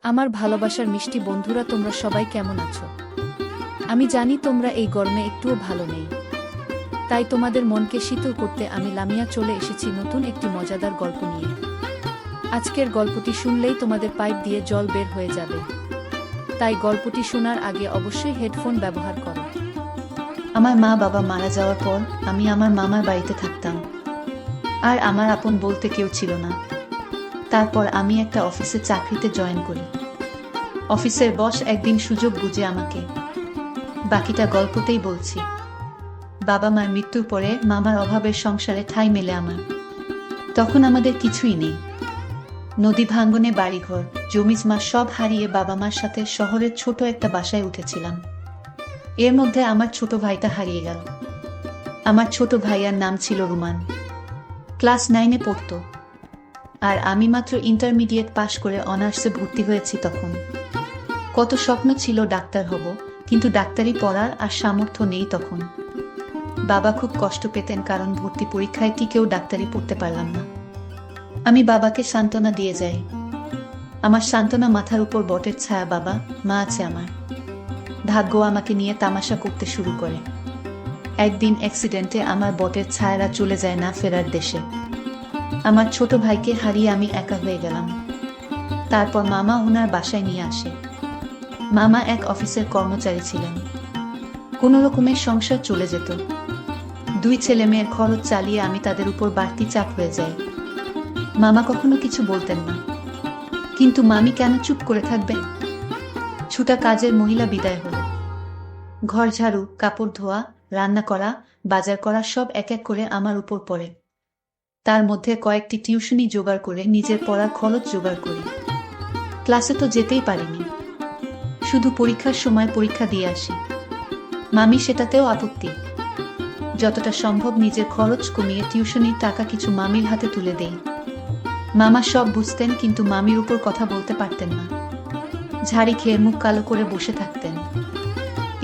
আমার ভালোবাসার মিষ্টি বন্ধুরা, তোমরা সবাই কেমন আছো? আমি জানি তোমরা এই গরমে একটুও ভালো নেই। তাই তোমাদের মনকে শীতল করতে আমি লামিয়া চলে এসেছি নতুন একটি মজাদার গল্প নিয়ে। আজকের গল্পটি শুনলেই তোমাদের পাইপ দিয়ে জল বের হয়ে যাবে। তাই গল্পটি শোনার আগে অবশ্যই হেডফোন ব্যবহার করো। আমার মা বাবা মারা যাওয়ার পর আমি আমার মামার বাড়িতে থাকতাম। আর আমার আপন বলতে কেউ ছিল না। তারপর আমি একটা অফিসে চাকরিতে জয়েন করি। অফিসের বস একদিন সুযোগ বুঝে আমাকে, বাকিটা গল্পতেই বলছি। বাবা মার মৃত্যুর পরে মামার অভাবের সংসারে ঠাঁই মেলে আমার। তখন আমাদের কিছুই নেই। নদী ভাঙ্গনে বাড়িঘর, জমিজমা সব হারিয়ে বাবা মার সাথে শহরের ছোট একটা বাসায় উঠেছিলাম। এর মধ্যে আমার ছোট ভাইটা হারিয়ে গেল। আমার ছোট ভাইয়ার নাম ছিল রুমান। ক্লাস 9-এ পড়তো। আর আমি মাত্র ইন্টারমিডিয়েট পাশ করে অনার্সে ভর্তি হয়েছি তখন। কত স্বপ্ন ছিল ডাক্তার হব, কিন্তু ডাক্তারি পড়ার আর সামর্থ্য নেই তখন। বাবা খুব কষ্ট পেতেন, কারণ ভর্তি পরীক্ষায় টিকেও ডাক্তারি পড়তে পারলাম না। আমি বাবাকে সান্ত্বনা দিয়ে যাই। আমার সান্ত্বনা মাথার উপর বটের ছায়া। বাবা মা আছে আমার। ভাগ্য আমাকে নিয়ে তামাশা করতে শুরু করে। একদিন অ্যাক্সিডেন্টে আমার বটের ছায়ারা চলে যায় না ফেরার দেশে। আমার ছোট ভাইকে হারিয়ে আমি একা হয়ে গেলাম। তারপর মামা ওনার বাসায় নিয়ে আসে। মামা এক অফিসের কর্মচারী ছিলেন। কোনো রকমের সংসার চলে যেত। 2 ছেলে মেয়ের খরচ চালিয়ে আমি তাদের উপর বাড়তি চাপ হয়ে যাই। মামা কখনো কিছু বলতেন না, কিন্তু মামি কেন চুপ করে থাকবেন? ছুটা কাজের মহিলা বিদায় হল। ঘর ঝাড়ু, কাপড় ধোয়া, রান্না করা, বাজার করা সব এক এক করে আমার উপর পড়ে। তার মধ্যে কয়েকটি টিউশনি জোগাড় করে নিজের পড়ার খরচ জোগাড় করি। ক্লাসে তো যেতেই পারিনি, শুধু পরীক্ষার সময় পরীক্ষা দিয়ে আসি। মামি সেটাতেও আপত্তি। যতটা সম্ভব নিজের খরচ কমিয়ে টিউশনির টাকা কিছু মামির হাতে তুলে দেই। মামা সব বুঝতেন, কিন্তু মামির উপর কথা বলতে পারতেন না। ঝাড়ি খেয়ে মুখ কালো করে বসে থাকতেন।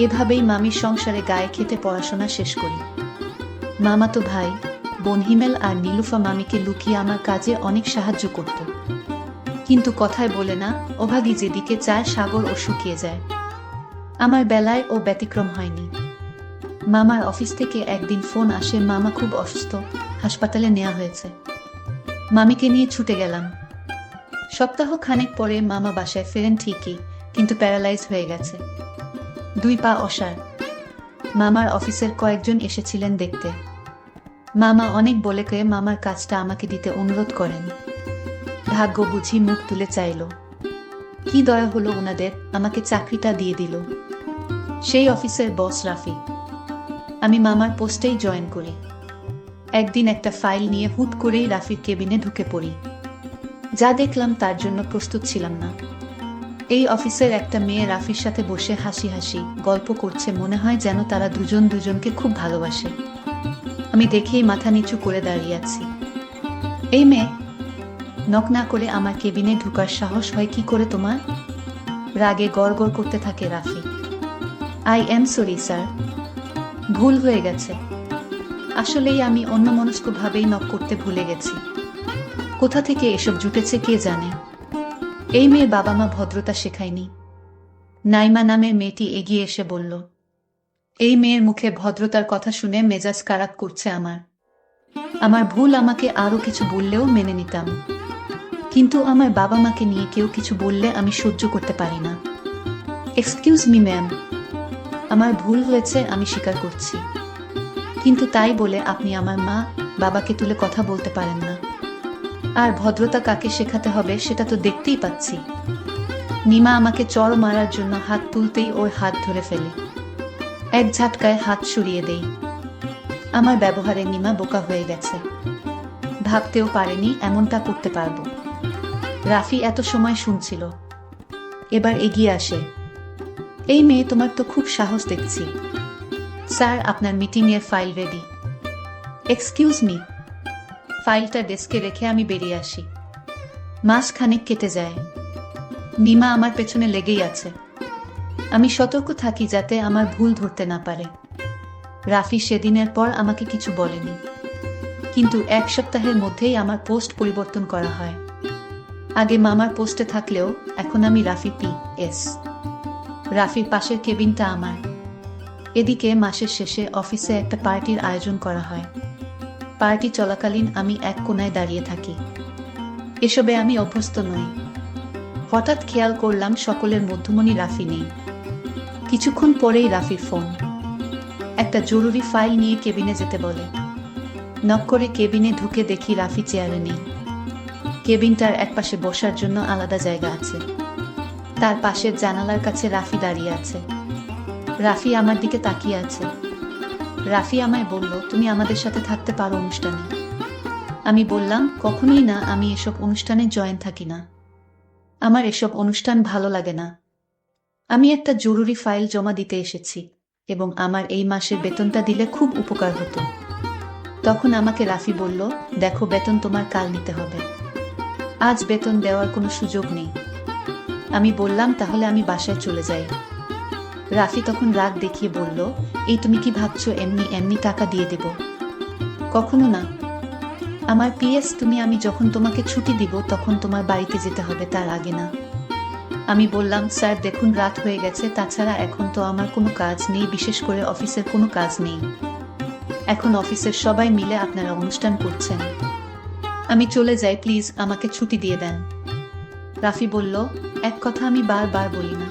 এভাবেই মামির সংসারে গায়ে খেতে পড়াশোনা শেষ করি। মামা তো ভাই বোন হিমেল আর নীলুফা মামিকে লুকিয়ে আমার কাজে অনেক সাহায্য করত, কিন্তু কথায় বলে না, অভাগী যেদিকে চায় সাগর ও শুকিয়ে যায়। আমার বেলায় ও ব্যতিক্রম হয়নি। মামার অফিস থেকে একদিন ফোন আসে, মামা খুব অসুস্থ, হাসপাতালে নেওয়া হয়েছে। মামিকে নিয়ে ছুটে গেলাম। সপ্তাহ খানেক পরে মামা বাসায় ফেরেন ঠিকই, কিন্তু প্যারালাইজ হয়ে গেছে। 2 পা অসাড়। মামার অফিসের কয়েকজন এসেছিলেন দেখতে। মামা অনেক বলে কয়ে মামার কাজটা আমাকে দিতে অনুরোধ করেন। ভাগ্য বুঝি মুখ তুলে চাইল। কি দয়া হলো ওনাদের, আমাকে চাকরিটা দিয়ে দিল। সেই অফিসের বস রাফি। আমি মামার পোস্টেই জয়েন করি। একদিন একটা ফাইল নিয়ে হুট করেই রাফির কেবিনে ঢুকে পড়ি। যা দেখলাম তার জন্য প্রস্তুত ছিলাম না। এই অফিসের একটা মেয়ে রাফির সাথে বসে হাসি হাসি গল্প করছে, মনে হয় যেন তারা দুজন দুজনকে খুব ভালোবাসে। আমি দেখেই মাথা নিচু করে দাঁড়িয়ে আছি। এই মেয়ে, নক না করে আমার কেবিনে ঢুকার সাহস হয় কি করে তোমার? রাগে গড়গড় করতে থাকে Rafi. I am sorry sir, ভুল হয়ে গেছে। আসলেই আমি অন্যমনস্কভাবেই নক করতে ভুলে গেছি। কোথা থেকে এসব জুটেছে কে জানে। এই মেয়ে বাবা মা ভদ্রতা শেখায়নি। নাইমা নামের মেয়েটি এগিয়ে এসে বলল। এই মেয়ের মুখে ভদ্রতার কথা শুনে মেজাজ কারাক করছে আমার। আমার ভুল, আমাকে আরো কিছু বললেও মেনে নিতাম, কিন্তু আমার বাবা মাকে নিয়ে কেউ কিছু বললে আমি সহ্য করতে পারি না। এক্সকিউজ মি ম্যাম, আমার ভুল হয়েছে, আমি স্বীকার করছি, কিন্তু তাই বলে আপনি আমার মা বাবাকে তুলে কথা বলতে পারেন না। আর ভদ্রতা কাকে শেখাতে হবে সেটা তো দেখতেই পাচ্ছি। নিমা আমাকে চড় মারার জন্য হাত তুলতেই ওর হাত ধরে ফেলে। এক ঝাটকায় হাত সরিয়ে দেই। আমার ব্যবহারে নিমা বোকা হয়ে গেছে। ভাবতেও পারেনি এমনটা করতে পারবো। রাফি এত সময় শুনছিল, এবার এগিয়ে আসে। এই মেয়ে, তোমার তো খুব সাহস দেখছি। স্যার, আপনার মিটিংয়ের ফাইল রেডি। Excuse me. ফাইলটা ডেস্কে রেখে আমি বেরিয়ে আসি। মাস খানেক কেটে যায়। নিমা আমার পেছনে লেগেই আছে। আমি সতর্ক থাকি যাতে আমার ভুল ধরতে না পারে। রাফি সেদিনের পর আমাকে কিছু বলেনি, কিন্তু 1 সপ্তাহের মধ্যেই আমার পোস্ট পরিবর্তন করা হয়। আগে মামার পোস্টে থাকলেও এখন আমি রাফি PS। রাফির পাশের কেবিনটা আমার। এদিকে মাসের শেষে অফিসে একটা পার্টির আয়োজন করা হয়। পার্টি চলাকালীন আমি এক কোণায় দাঁড়িয়ে থাকি। এসবে আমি অভ্যস্ত নই। হঠাৎ খেয়াল করলাম সকলের মধ্যমণি রাফি নেই। কিছুক্ষণ পরেই রাফির ফোন। একটা জরুরি ফাইল নিয়ে কেবিনে যেতে বলে। নক করে কেবিনে ঢুকে দেখি রাফি চেয়ারে নেই। কেবিনটার একপাশে বসার জন্য আলাদা জায়গা আছে। তার পাশের জানালার কাছে রাফি দাঁড়িয়ে আছে। রাফি আমার দিকে তাকিয়ে আছে। রাফি আমায় বলল, তুমি আমাদের সাথে থাকতে পারো অনুষ্ঠানে। আমি বললাম, কখনোই না, আমি এসব অনুষ্ঠানে জয়েন থাকি না। আমার এসব অনুষ্ঠান ভালো লাগে না। আমি একটা জরুরি ফাইল জমা দিতে এসেছি এবং আমার এই মাসের বেতনটা দিলে খুব উপকার হতো। তখন আমাকে রাফি বলল, দেখো, বেতন তোমার কাল নিতে হবে। আজ বেতন দেওয়ার কোনো সুযোগ নেই। আমি বললাম, তাহলে আমি বাসায় চলে যাই। রাফি তখন রাগ দেখিয়ে বলল, এই তুমি কি ভাবছো এমনি এমনি টাকা দিয়ে দেব? কখনো না। আমার PS তুমি, আমি যখন তোমাকে ছুটি দিব তখন তোমার বাড়িতে যেতে হবে, তার আগে না। আমি বললাম, স্যার দেখুন, রাত হয়ে গেছে, তাছাড়া এখন তো আমার কোনো কাজ নেই, বিশেষ করে অফিসের কোনো কাজ নেই। এখন অফিসের সবাই মিলে আপনারা অনুষ্ঠান করছেন। আমি চলে যাই, প্লিজ আমাকে ছুটি দিয়ে দেন। রাফি বলল, এক কথা আমি বারবার বলি না,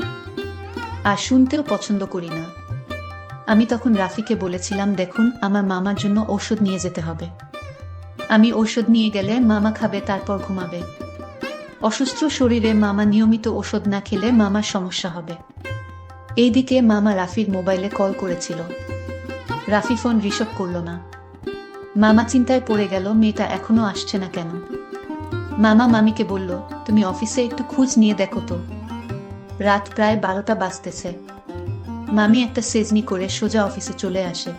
আর শুনতেও পছন্দ করি না। আমি তখন রাফিকে বলেছিলাম, দেখুন, আমার মামার জন্য ঔষধ নিয়ে যেতে হবে। আমি ঔষধ নিয়ে গেলে মামা খাবে, তারপর ঘুমাবে। অসুস্থ শরীরে মামা নিয়মিত ওষুধ না খেলে মামার সমস্যা হবে। এইদিকে মামা রাফির মোবাইলে কল করেছিল। রাফি ফোন রিসিভ করল না। মামা চিন্তায় পড়ে গেল, মেয়েটা এখনো আসছে না কেন। মামা মামিকে বলল, তুমি অফিসে একটু খোঁজ নিয়ে দেখো তো। রাত প্রায় 12টা বাজতেছে। মামি একটা সেজনি করে সোজা অফিসে চলে আসে।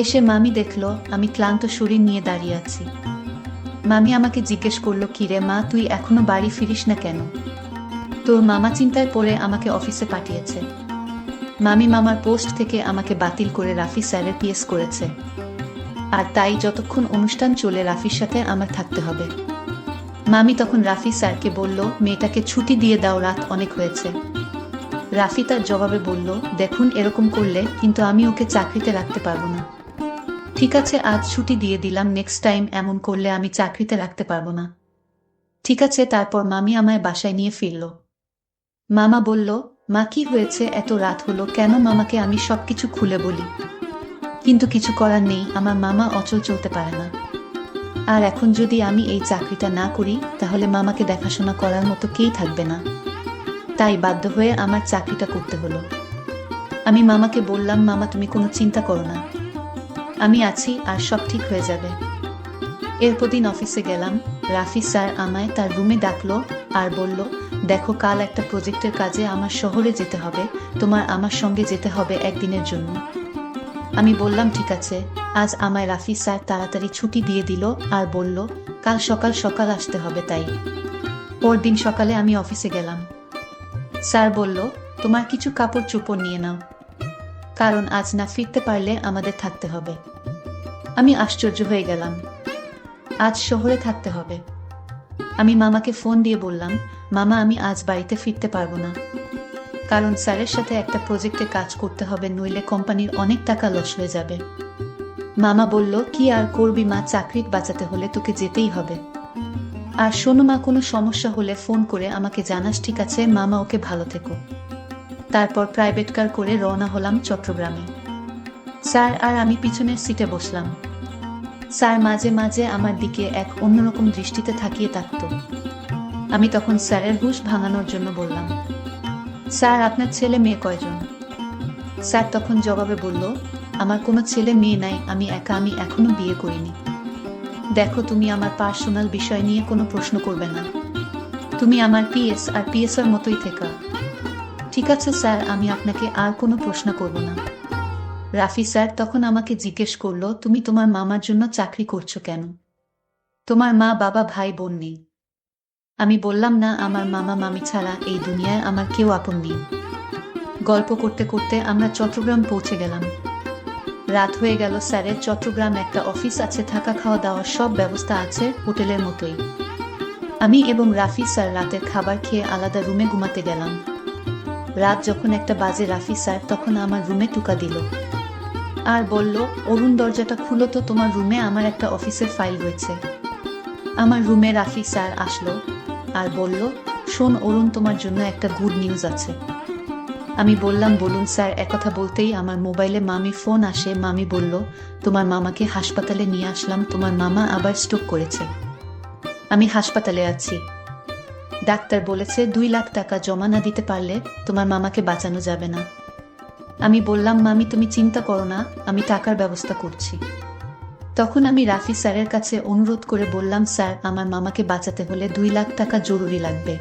এসে মামি দেখল আমি ক্লান্ত শরীর নিয়ে দাঁড়িয়ে আছি। মামি আমাকে জিজ্ঞেস করলো, কিরে মা, তুই এখনো বাড়ি ফিরিস না কেন? তোর মামা চিন্তায় পড়ে আমাকে অফিসে পাঠিয়েছে। মামি মামার পোস্ট থেকে আমাকে বাতিল করে রাফি স্যারের PS করেছে। আর তাই যতক্ষণ অনুষ্ঠান চলে রাফির সাথে আমার থাকতে হবে। মামি তখন রাফি স্যারকে বলল, মেয়েটাকে ছুটি দিয়ে দাও, রাত অনেক হয়েছে। রাফি তার জবাবে বলল, দেখুন, এরকম করলে কিন্তু আমি ওকে চাকরিতে রাখতে পারবো না। ঠিক আছে, আজ ছুটি দিয়ে দিলাম, নেক্সট টাইম এমন করলে আমি চাকরিতে রাখতে পারবো না। ঠিক আছে। তারপর মামি আমায় বাসায় নিয়ে ফিরল। মামা বলল, মা কি হয়েছে, এত রাত হলো কেন? মামাকে আমি সবকিছু খুলে বলি, কিন্তু কিছু করার নেই, আমার মামা অচল চলতে পারে না। আর এখন যদি আমি এই চাকরিটা না করি তাহলে মামাকে দেখাশোনা করার মতো কেই থাকবে না। তাই বাধ্য হয়ে আমার চাকরিটা করতে হলো। আমি মামাকে বললাম, মামা তুমি কোনো চিন্তা করো না, আমি আছি, আর সব ঠিক হয়ে যাবে। এরপর দিন অফিসে গেলাম। রাফি স্যার আমায় তার রুমে ডাকলো আর বলল, দেখো, কাল একটা প্রজেক্টের কাজে আমার শহরে যেতে হবে, তোমার আমার সঙ্গে যেতে হবে একদিনের জন্য। আমি বললাম, ঠিক আছে। আজ আমায় রাফি স্যার তাড়াতাড়ি ছুটি দিয়ে দিল আর বলল, কাল সকাল সকাল আসতে হবে। তাই পরদিন সকালে আমি অফিসে গেলাম। স্যার বলল, তোমার কিছু কাপড় চোপড় নিয়ে নাও, কারণ আজ না ফিরতে পারলে আমাদের থাকতে হবে। আমি আশ্চর্য হয়ে গেলাম, আজ শহরে থাকতে হবে? আমি মামাকে ফোন দিয়ে বললাম, মামা, আমি আজ বাড়িতে ফিরতে পারবো না, কারণ স্যারের সাথে একটা প্রজেক্টে কাজ করতে হবে, নইলে কোম্পানির অনেক টাকা লস হয়ে যাবে। মামা বলল, কি আর করবি মা, চাকরি বাঁচাতে হলে তোকে যেতেই হবে। আর শোনো মা, কোনো সমস্যা হলে ফোন করে আমাকে জানাস, ঠিক আছে? মামা, ওকে, ভালো থেকো। তারপর প্রাইভেট কার করে রওনা হলাম চট্টগ্রামে। স্যার আর আমি পিছনের সিটে বসলাম। স্যার মাঝে মাঝে আমার দিকে এক অন্যরকম দৃষ্টিতে তাকিয়ে থাকত। আমি তখন স্যারের হুঁশ ভাঙানোর জন্য বললাম, স্যার, আপনার ছেলে মেয়ে কয়জন? স্যার তখন জবাবে বলল, আমার কোনো ছেলে মেয়ে নাই, আমি একা, আমি এখনো বিয়ে করিনি। দেখো, তুমি আমার পার্সোনাল বিষয় নিয়ে কোনো প্রশ্ন করবে না, তুমি আমার PS আর PSর মতোই থেকা। ঠিক আছে স্যার, আমি আপনাকে আর কোনো প্রশ্ন করব না। রাফি স্যার তখন আমাকে জিজ্ঞেস করলো, তুমি তোমার মামার জন্য চাকরি করছো কেন? তোমার মা বাবা ভাই বোন নেই? আমি বললাম, না, আমার মামা মামি ছাড়া এই দুনিয়ায় আমার কেউ আপন নেই। গল্প করতে করতে আমরা চট্টগ্রাম পৌঁছে গেলাম। রাত হয়ে গেল। স্যারের চট্টগ্রাম একটা অফিস আছে, থাকা খাওয়া দাওয়ার সব ব্যবস্থা আছে হোটেলের মতোই। আমি এবং রাফি স্যার রাতের খাবার খেয়ে আলাদা রুমে ঘুমাতে গেলাম। রাত যখন 1টা বাজে রাফি স্যার তখন আমার রুমে টোকা দিল আর বলল, অরুণ দরজাটা খুলো তো, তোমার রুমে আমার একটা অফিসের ফাইল রয়েছে। আমার রুমে রাফি স্যার আসলো আর বলল, শোন অরুণ, তোমার জন্য একটা গুড নিউজ আছে। আমি বললাম, বলুন স্যার। একথা বলতেই আমার মোবাইলে মামির ফোন আসে। মামি বলল, তোমার মামাকে হাসপাতালে নিয়ে আসলাম, তোমার মামা আবার স্ট্রোক করেছে। আমি হাসপাতালে আছি। ডাক্তার বলেছে 2 লাখ টাকা জমা না দিতে পারলে তোমার মামাকে বাঁচানো যাবে না। আমি বললাম, মামি তুমি চিন্তা করো না, আমি টাকার ব্যবস্থা করছি। তখন আমি রাফি স্যারের কাছে অনুরোধ করে বললাম, স্যার আমার মামাকে বাঁচাতে হলে 2 লাখ টাকা জরুরি লাগবে।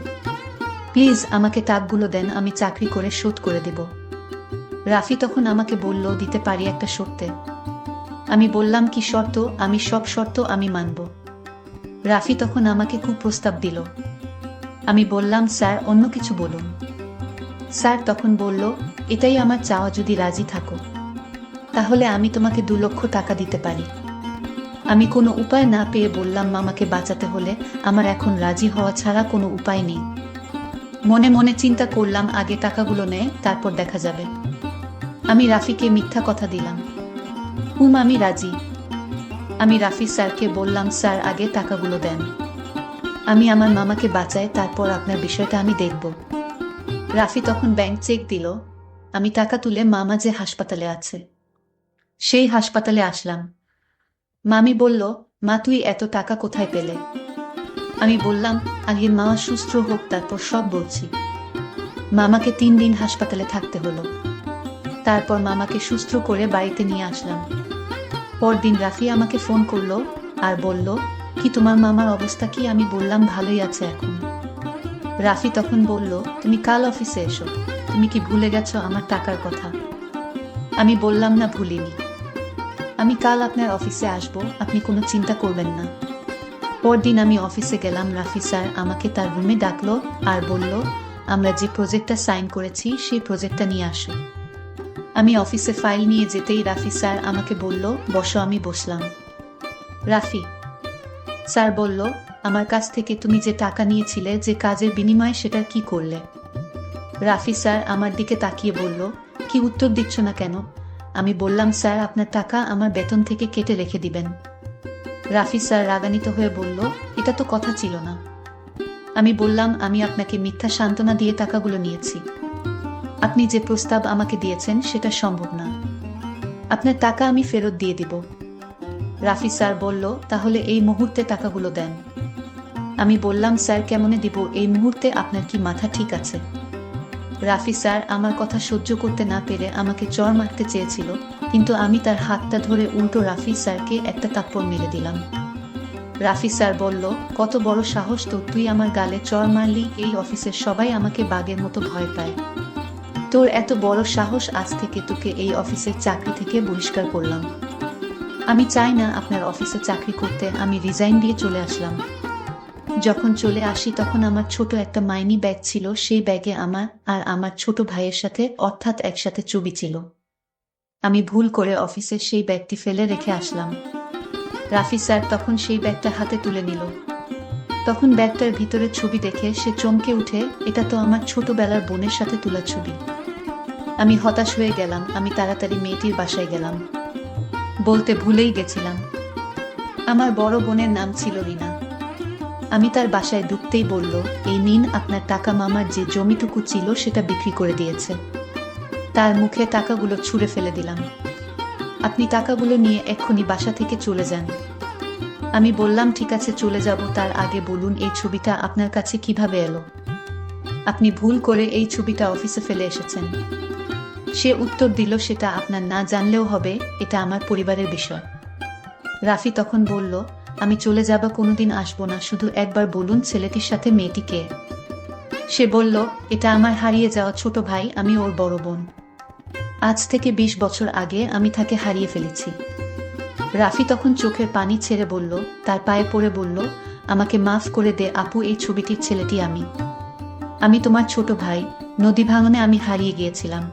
প্লিজ আমাকে টাকাগুলো দেন, আমি চাকরি করে শোধ করে দেব। রাফি তখন আমাকে বলল, দিতে পারি একটা শর্তে। আমি বললাম, কি শর্ত? আমি সব শর্ত আমি মানব। রাফি তখন আমাকে খুব প্রস্তাব দিল। আমি বললাম, স্যার অন্য কিছু বলুন। স্যার তখন বলল, এটাই আমার চাওয়া, যদি রাজি থাকো তাহলে আমি তোমাকে 2 লক্ষ টাকা দিতে পারি। আমি কোনো উপায় না পেয়ে বললাম, মামাকে বাঁচাতে হলে আমার এখন রাজি হওয়া ছাড়া কোনো উপায় নেই। মনে মনে চিন্তা করলাম, আগে টাকাগুলো নেয় তারপর দেখা যাবে। আমি রাফিকে মিথ্যা কথা দিলাম, আমি রাজি। আমি রাফি স্যারকে বললাম, স্যার আগে টাকাগুলো দেন, আমি আমার মামাকে বাঁচাই, তারপর আপনার বিষয়টা আমি দেখব। রাফি তখন ব্যাংক চেক দিল। আমি টাকা তুলে মামা যে হাসপাতালে আছে সেই হাসপাতালে আসলাম। মামি বলল, মা তুই এত টাকা কোথায় পেলে? আমি বললাম, আগে মা সুস্থ হোক তারপর সব বলছি। মামাকে 3 দিন হাসপাতালে থাকতে হলো, তারপর মামাকে সুস্থ করে বাড়িতে নিয়ে আসলাম। পরদিন রাফি আমাকে ফোন করলো আর বলল, কি তোমার মামার অবস্থা কি? আমি বললাম, ভালোই আছে এখন। রাফি তখন বলল, তুমি কাল অফিসে এসো, তুমি কি ভুলে গেছো আমার টাকার কথা? আমি বললাম, না ভুলিনি, আমি কাল আপনার অফিসে আসব, আপনি কোনো চিন্তা করবেন না। পরদিন আমি অফিসে গেলাম। রাফি স্যার আমাকে তার রুমে ডাকলো আর বলল, আমরা যে প্রজেক্টটা সাইন করেছি সেই প্রজেক্টটা নিয়ে আসো। আমি অফিসে ফাইল নিয়ে যেতেই রাফি স্যার আমাকে বলল, বসো। আমি বসলাম। রাফি স্যার বলল, আমার কাছ থেকে তুমি যে টাকা নিয়েছিলে যে কাজের বিনিময়ে, সেটা কি করলে? রাফি স্যার আমার দিকে তাকিয়ে বলল, কি উত্তর দিচ্ছ না কেন? আমি বললাম, স্যার আপনার টাকা আমার বেতন থেকে কেটে রেখে দিবেন। রাফি স্যার রাগান্বিত হয়ে বলল, এটা তো কথা ছিল না। আমি বললাম, আমি আপনাকে মিথ্যা সান্ত্বনা দিয়ে টাকাগুলো নিয়েছি। আপনি যে প্রস্তাব আমাকে দিয়েছেন সেটা সম্ভব না। আপনার টাকা আমি ফেরত দিয়ে দিব। রাফি স্যার বলল, তাহলে এই মুহূর্তে টাকাগুলো দেন। আমি বললাম, স্যার কেমনে দিব এই মুহূর্তে? আপনার কি মাথা ঠিক আছে? রাফি স্যার আমার কথা সহ্য করতে না পেরে আমাকে চড় মারতে চেয়েছিল, কিন্তু আমি তার হাতটা ধরে উল্টো রাফি স্যারকে একটা থাপ্পড় মেরে দিলাম। রাফি স্যার বলল, কত বড় সাহস তো, তুই আমার গালে চড় মারলি? এই অফিসের সবাই আমাকে বাঘের মতো ভয় পায়, তোর এত বড় সাহস, আজ থেকে তোকে এই অফিসের চাকরি থেকে বহিষ্কার করলাম। আমি চাই না আপনার অফিসে চাকরি করতে। আমি রিজাইন দিয়ে চলে আসলাম। যখন চলে আসি তখন আমার ছোট একটা মাইনি ব্যাগ ছিল, সেই ব্যাগে আমার আর আমার ছোট ভাইয়ের সাথে অর্থাৎ একসাথে ছবি ছিল। আমি ভুল করে অফিসের সেই ব্যাগটি ফেলে রেখে আসলাম। রাফি স্যার তখন সেই ব্যাগটা হাতে তুলে নিল। তখন ব্যাগটার ভিতরে ছবি দেখে সে চমকে উঠে, এটা তো আমার ছোটবেলার বোনের সাথে তোলা ছবি। আমি হতাশ হয়ে গেলাম। আমি তাড়াতাড়ি মেয়েটির বাসায় গেলাম। বলতে ভুলেই গেছিলাম, আমার বড় বোনের নাম ছিল রিনা। আমি তার বাসায় ঢুকতেই বলল, এই নিন আপনার টাকা, মামার যে জমিটুকু ছিল সেটা বিক্রি করে দিয়েছে। তার মুখে টাকাগুলো ছুঁড়ে ফেলে দিলাম। আপনি টাকাগুলো নিয়ে এক্ষুনি বাসা থেকে চলে যান। আমি বললাম, ঠিক আছে চলে যাব, তার আগে বলুন এই ছবিটা আপনার কাছে কিভাবে এলো? আপনি ভুল করে এই ছবিটা অফিসে ফেলে এসেছেন। সে উত্তর দিল, সেটা আপনার না জানলেও হবে, এটা আমার পরিবারের বিষয়। রাফি তখন বলল, আমি চলে যাব, কোনোদিন আসবো না, শুধু একবার বলুন ছেলেটির সাথে মেয়েটি কে? সে বলল, এটা আমার হারিয়ে যাওয়া ছোট ভাই, আমি ওর বড় বোন। আজ থেকে 20 বছর আগে আমি তাকে হারিয়ে ফেলেছি। রাফি তখন চোখের পানি ছেড়ে বলল, তার পায়ে পড়ে বলল, আমাকে মাফ করে দে আপু, এই ছবিটির ছেলেটি আমি তোমার ছোট ভাই। নদী ভাঙনে আমি হারিয়ে গিয়েছিলাম।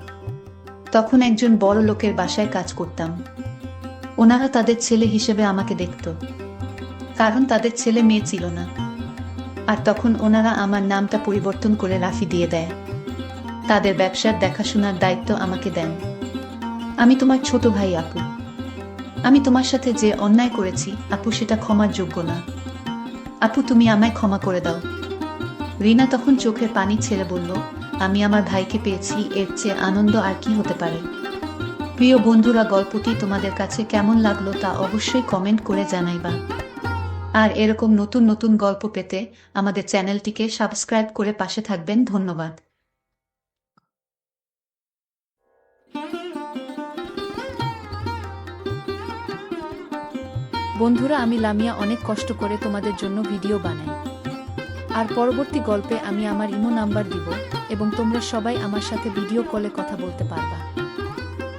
তখন একজন বড় লোকের বাসায় কাজ করতাম। ওনারা তাদের ছেলে হিসেবে আমাকে দেখত, কারণ তাদের ছেলে মেয়ে ছিল না। আর তখন ওনারা আমার নামটা পরিবর্তন করে রাফি দিয়ে দেয়। তাদের ব্যবসার দেখাশোনার দায়িত্ব আমাকে দেন। আমি তোমার ছোট ভাই আপু। আমি তোমার সাথে যে অন্যায় করেছি আপু, সেটা ক্ষমার যোগ্য না। আপু, তুমি আমায় ক্ষমা করে দাও। রিনা তখন চোখে পানি ছেড়ে বলল, আমি আমার ভাইকে পেয়েছি, এর চেয়ে আনন্দ আর কি হতে পারে। প্রিয় বন্ধুরা, গল্পটি তোমাদের কাছে কেমন লাগলো তা অবশ্যই কমেন্ট করে জানাইবা। আর এরকম নতুন নতুন গল্প পেতে আমাদের চ্যানেলটিকে সাবস্ক্রাইব করে পাশে থাকবেন। ধন্যবাদ। বন্ধুরা, আমি লামিয়া অনেক কষ্ট করে তোমাদের জন্য ভিডিও বানাই। আর পরবর্তী গল্পে আমি আমার ইমো নাম্বার দিব এবং তোমরা সবাই আমার সাথে ভিডিও কলে কথা বলতে পারবা।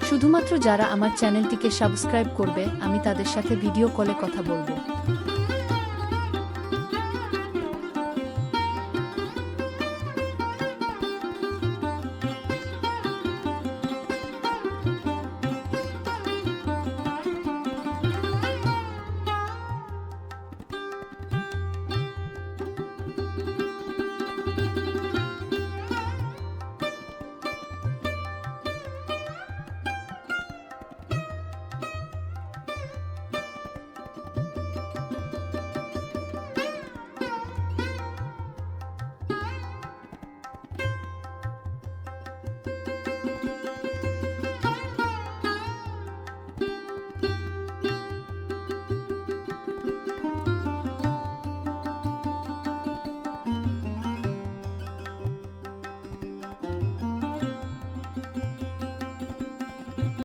শুধুমাত্র যারা আমার চ্যানেলটিকে সাবস্ক্রাইব করবে আমি তাদের সাথে ভিডিও কলে কথা বলবো।